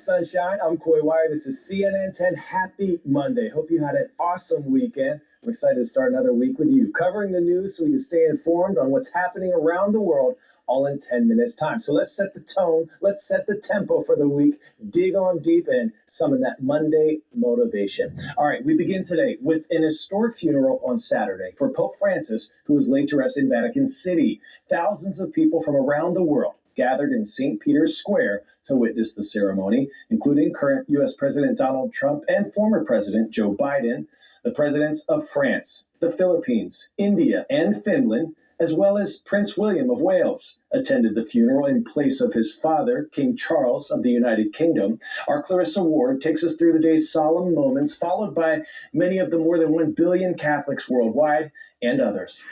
sunshine? I'm Coy Wire. This is CNN 10. Happy Monday. Hope you had an awesome weekend. I'm excited to start another week with you, covering the news so we can stay informed on what's happening around the world, all in 10 minutes time. So let's set the tone, let's set the tempo for the week, dig on deep, and summon that Monday motivation. All right, we begin today with an historic funeral on Saturday for Pope Francis, who was laid to rest in Vatican City. Thousands of people from around the world gathered in St. Peter's Square to witness the ceremony, including current U.S. President Donald Trump and former President Joe Biden, the presidents of France, the Philippines, India, and Finland, as well as Prince William of Wales, attended the funeral in place of his father, King Charles of the United Kingdom. Our Clarissa Ward takes us through the day's solemn moments, followed by many of the more than 1 billion Catholics worldwide and others.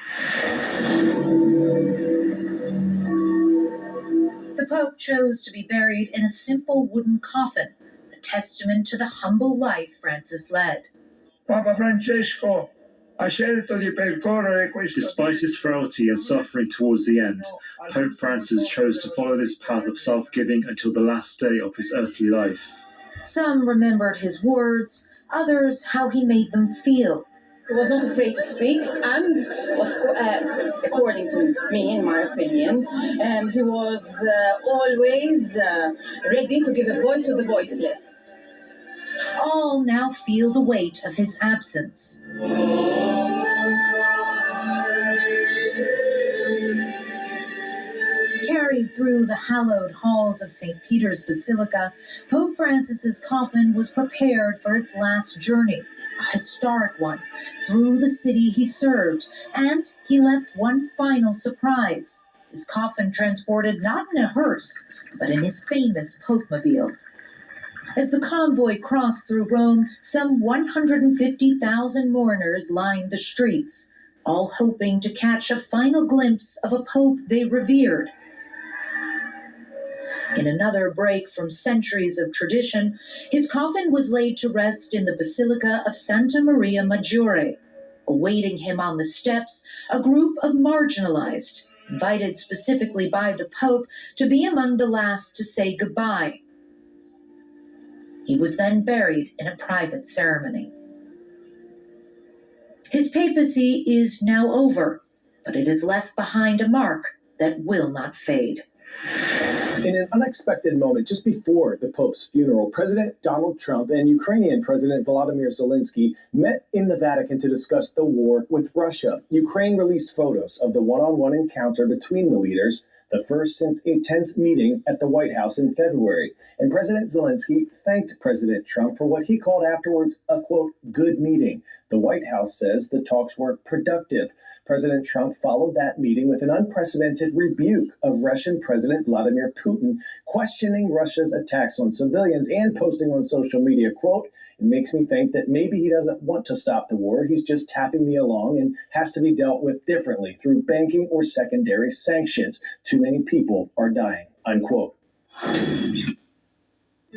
The Pope chose to be buried in a simple wooden coffin, a testament to the humble life Francis led. Papa Francesco ha scelto di percorrere questo. Despite his frailty and suffering towards the end, Pope Francis chose to follow this path of self-giving until the last day of his earthly life. Some remembered his words, others how he made them feel. He was not afraid to speak, and according to me, in my opinion, he was always ready to give a voice to the voiceless. All now feel the weight of his absence. Carried through the hallowed halls of St. Peter's Basilica, Pope Francis's coffin was prepared for its last journey, a historic one, through the city he served, and he left one final surprise. His coffin transported not in a hearse, but in his famous Pope-mobile. As the convoy crossed through Rome, some 150,000 mourners lined the streets, all hoping to catch a final glimpse of a pope they revered. In another break from centuries of tradition, his coffin was laid to rest in the Basilica of Santa Maria Maggiore. Awaiting him on the steps, a group of marginalized, invited specifically by the Pope to be among the last to say goodbye. He was then buried in a private ceremony. His papacy is now over, but it has left behind a mark that will not fade. In an unexpected moment just before the Pope's funeral, President Donald Trump and Ukrainian President Volodymyr Zelensky met in the Vatican to discuss the war with Russia. Ukraine released photos of the one-on-one encounter between the leaders, the first since a tense meeting at the White House in February. And President Zelensky thanked President Trump for what he called afterwards a, quote, good meeting. The White House says the talks were productive. President Trump followed that meeting with an unprecedented rebuke of Russian President Vladimir Putin, questioning Russia's attacks on civilians and posting on social media, quote, it makes me think that maybe he doesn't want to stop the war. He's just tapping me along and has to be dealt with differently through banking or secondary sanctions. Too many people are dying, unquote.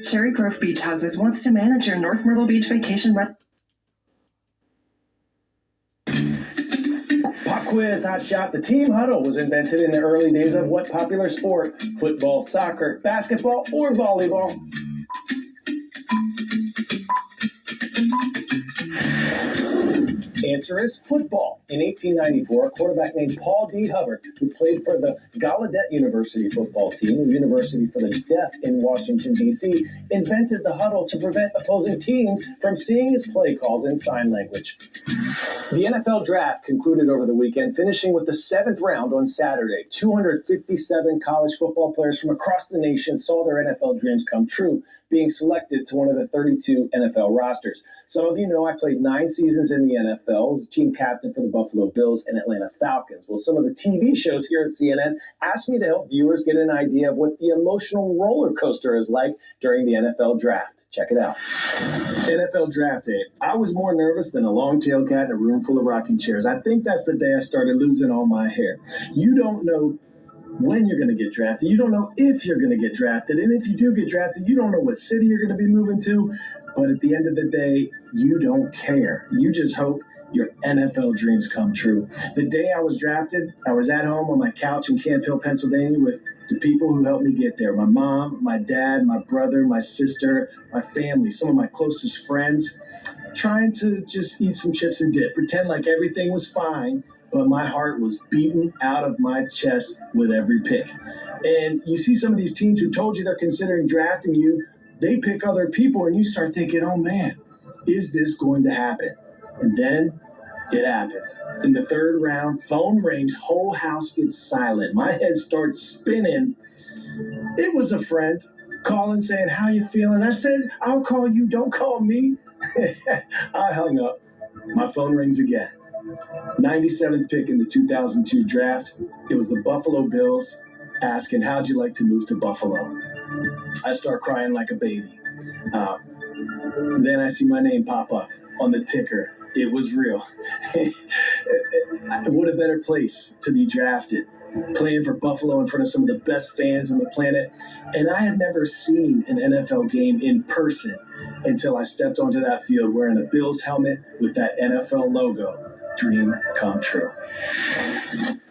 Cherry Grove Beach Houses wants to manage your North Myrtle Beach vacation Pop quiz, hot shot. The team huddle was invented in the early days of what popular sport? Football, soccer, basketball, or volleyball? Answer is football. In 1894, a quarterback named Paul D. Hubbard, who played for the Gallaudet University football team, a university for the deaf in Washington, D.C., invented the huddle to prevent opposing teams from seeing his play calls in sign language. The NFL draft concluded over the weekend, finishing with the 7th round on Saturday. 257 college football players from across the nation saw their NFL dreams come true, being selected to one of the 32 NFL rosters. Some of you know I played 9 seasons in the NFL, was a team captain for the Buffalo Bills and Atlanta Falcons. Well, some of the TV shows here at CNN asked me to help viewers get an idea of what the emotional roller coaster is like during the NFL draft. Check it out. NFL draft day. I was more nervous than a long-tailed cat in a room full of rocking chairs. I think that's the day I started losing all my hair. You don't know when you're going to get drafted. You don't know if you're going to get drafted. And if you do get drafted, you don't know what city you're going to be moving to. But at the end of the day, you don't care. You just hope your NFL dreams come true. The day I was drafted, I was at home on my couch in Camp Hill, Pennsylvania with The people who helped me get there, my mom, my dad, my brother, my sister, my family, some of my closest friends, trying to just eat some chips and dip, pretend like everything was fine, but my heart was beaten out of my chest with every pick. And you see some of these teams who told you they're considering drafting you, they pick other people, and you start thinking, oh man, is this going to happen? And then it happened. In the third round, phone rings, whole house gets silent. My head starts spinning. It was a friend calling saying, how you feeling? I said, I'll call you, don't call me. I hung up. My phone rings again. 97th pick in the 2002 draft. It was the Buffalo Bills asking, how'd you like to move to Buffalo? I start crying like a baby. Then I see my name pop up on the ticker. It was real. What a better place to be drafted. Playing for Buffalo in front of some of the best fans on the planet. And I had never seen an NFL game in person until I stepped onto that field wearing a Bills helmet with that NFL logo. Dream come true.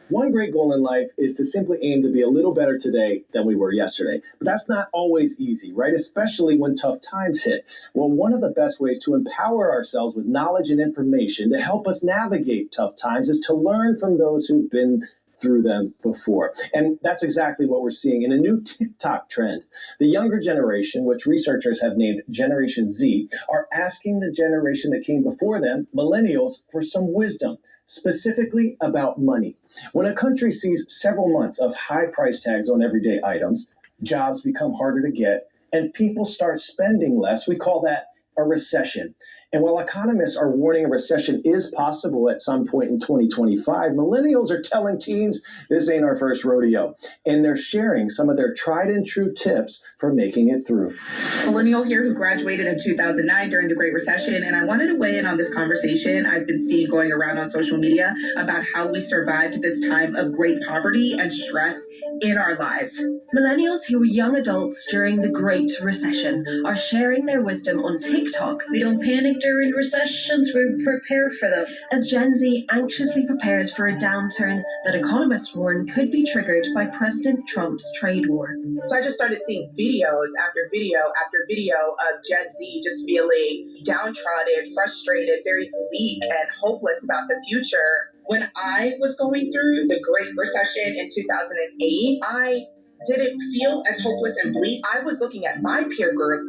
One great goal in life is to simply aim to be a little better today than we were yesterday. But that's not always easy, right? Especially when tough times hit. Well, one of the best ways to empower ourselves with knowledge and information to help us navigate tough times is to learn from those who've been through them before. And that's exactly what we're seeing in a new TikTok trend. The younger generation, which researchers have named Generation Z, are asking the generation that came before them, Millennials, for some wisdom, specifically about money. When a country sees several months of high price tags on everyday items, jobs become harder to get, and people start spending less, we call that a recession. And while economists are warning a recession is possible at some point in 2025, millennials are telling teens this ain't our first rodeo. And they're sharing some of their tried and true tips for making it through. Millennial here who graduated in 2009 during the Great Recession, and I wanted to weigh in on this conversation I've been seeing going around on social media about how we survived this time of great poverty and stress in our lives. Millennials who were young adults during the Great Recession are sharing their wisdom on TikTok. We don't panic during recessions, we prepare for them. As Gen Z anxiously prepares for a downturn that economists warn could be triggered by President Trump's trade war. So I just started seeing videos after video after video of Gen Z just feeling downtrodden, frustrated, very bleak and hopeless about the future. When I was going through the Great Recession in 2008, I didn't feel as hopeless and bleak. I was looking at my peer group,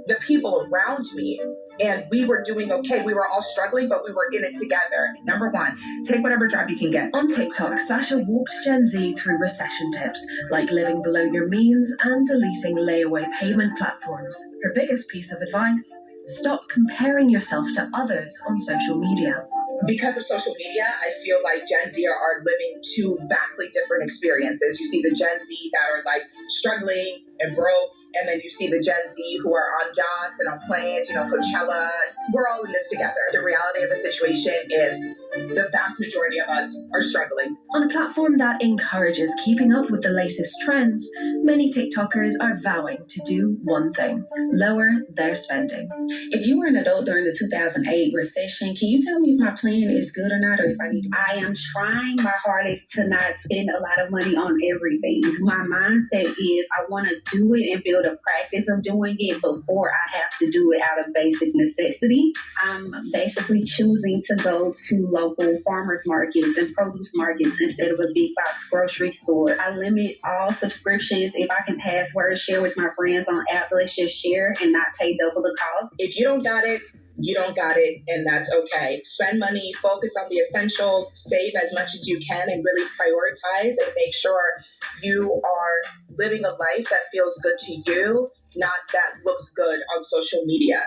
the people around me, and we were doing okay. We were all struggling, but we were in it together. Number one, take whatever job you can get. On TikTok, Sasha walked Gen Z through recession tips, like living below your means and deleting layaway payment platforms. Her biggest piece of advice: stop comparing yourself to others on social media. Because of social media, I feel like Gen Z are living two vastly different experiences. You see the Gen Z that are like struggling and broke, and then you see the Gen Z who are on yachts and on planes, Coachella. We're all in this together. The reality of the situation is the vast majority of us are struggling. On a platform that encourages keeping up with the latest trends, many TikTokers are vowing to do one thing: lower their spending. If you were an adult during the 2008 recession, can you tell me if my plan is good or not, or if I need to? I am trying my hardest to not spend a lot of money on everything. My mindset is I want to do it and build a practice of doing it before I have to do it out of basic necessity. I'm basically choosing to go to local farmers markets and produce markets instead of a big box grocery store. I limit all subscriptions. If I can password share with my friends on apps, let's just share and not pay double the cost. If you don't got it, you don't got it, and that's okay. Spend money, focus on the essentials, save as much as you can, and really prioritize and make sure you are living a life that feels good to you, not that looks good on social media.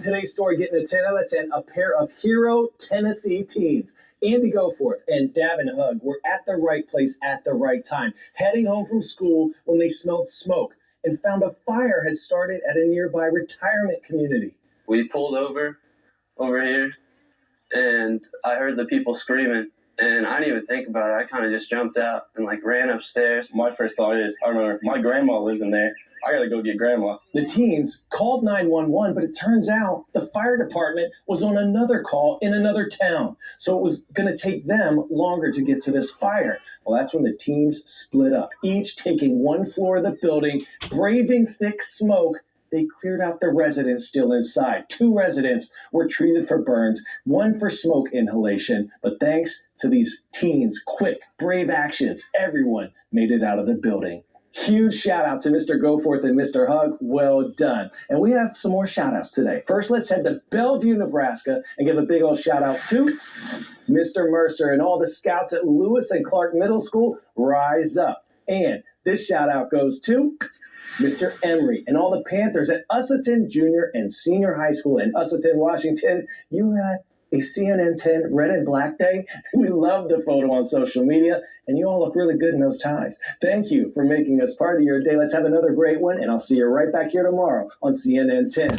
Today's story getting a 10 out of 10, a pair of hero Tennessee teens. Andy Goforth and Davin Hug were at the right place at the right time, heading home from school when they smelled smoke and found a fire had started at a nearby retirement community. We pulled over here, and I heard the people screaming, and I didn't even think about it. I kind of just jumped out and ran upstairs. My first thought is, I remember my grandma lives in there, I gotta go get grandma. The teens called 911, but it turns out the fire department was on another call in another town. So it was gonna take them longer to get to this fire. Well, that's when the teams split up, each taking one floor of the building, braving thick smoke. They cleared out the residents still inside. 2 residents were treated for burns, 1 for smoke inhalation. But thanks to these teens' quick, brave actions, everyone made it out of the building. Huge shout out to Mr. Goforth and Mr. Hug. Well done. And we have some more shout outs today. First, let's head to Bellevue, Nebraska and give a big old shout out to Mr. Mercer and all the scouts at Lewis and Clark Middle School. Rise up. And this shout out goes to Mr. Emery and all the Panthers at Usselton Junior and Senior High School in Usselton, Washington. You had a CNN 10 red and black day. We love the photo on social media, and you all look really good in those ties. Thank you for making us part of your day. Let's have another great one, and I'll see you right back here tomorrow on CNN 10.